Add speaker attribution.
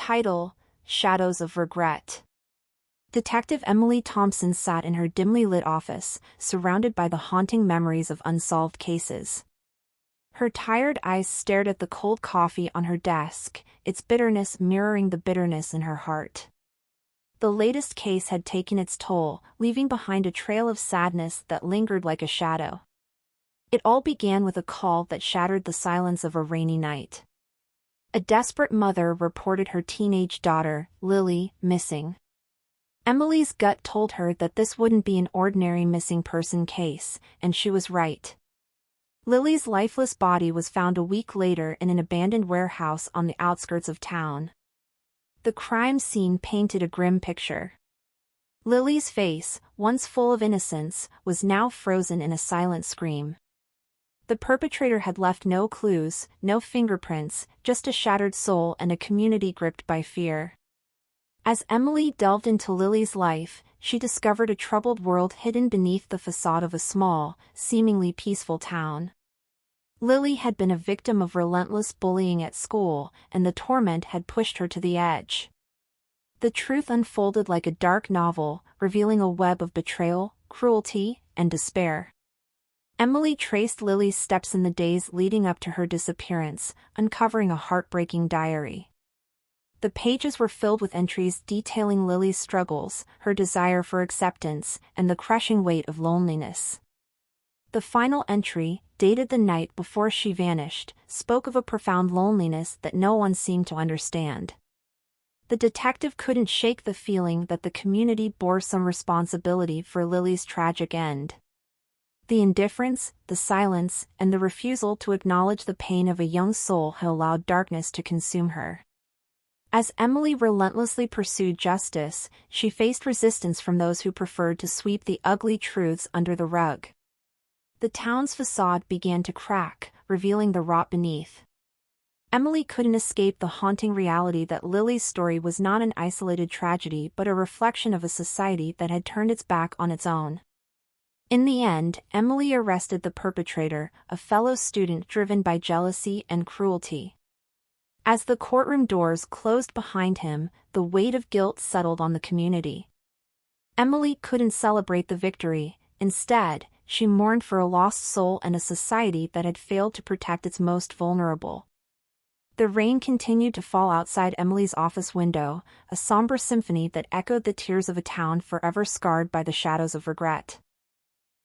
Speaker 1: Title: Shadows of Regret. Detective Emily Thompson sat in her dimly lit office, surrounded by the haunting memories of unsolved cases. Her tired eyes stared at the cold coffee on her desk, its bitterness mirroring the bitterness in her heart. The latest case had taken its toll, leaving behind a trail of sadness that lingered like a shadow. It all began with a call that shattered the silence of a rainy night. A desperate mother reported her teenage daughter, Lily, missing. Emily's gut told her that this wouldn't be an ordinary missing person case, and she was right. Lily's lifeless body was found a week later in an abandoned warehouse on the outskirts of town. The crime scene painted a grim picture. Lily's face, once full of innocence, was now frozen in a silent scream. The perpetrator had left no clues, no fingerprints, just a shattered soul and a community gripped by fear. As Emily delved into Lily's life, she discovered a troubled world hidden beneath the facade of a small, seemingly peaceful town. Lily had been a victim of relentless bullying at school, and the torment had pushed her to the edge. The truth unfolded like a dark novel, revealing a web of betrayal, cruelty, and despair. Emily traced Lily's steps in the days leading up to her disappearance, uncovering a heartbreaking diary. The pages were filled with entries detailing Lily's struggles, her desire for acceptance, and the crushing weight of loneliness. The final entry, dated the night before she vanished, spoke of a profound loneliness that no one seemed to understand. The detective couldn't shake the feeling that the community bore some responsibility for Lily's tragic end. The indifference, the silence, and the refusal to acknowledge the pain of a young soul had allowed darkness to consume her. As Emily relentlessly pursued justice, she faced resistance from those who preferred to sweep the ugly truths under the rug. The town's facade began to crack, revealing the rot beneath. Emily couldn't escape the haunting reality that Lily's story was not an isolated tragedy but a reflection of a society that had turned its back on its own. In the end, Emily arrested the perpetrator, a fellow student driven by jealousy and cruelty. As the courtroom doors closed behind him, the weight of guilt settled on the community. Emily couldn't celebrate the victory. Instead, she mourned for a lost soul and a society that had failed to protect its most vulnerable. The rain continued to fall outside Emily's office window, a somber symphony that echoed the tears of a town forever scarred by the shadows of regret.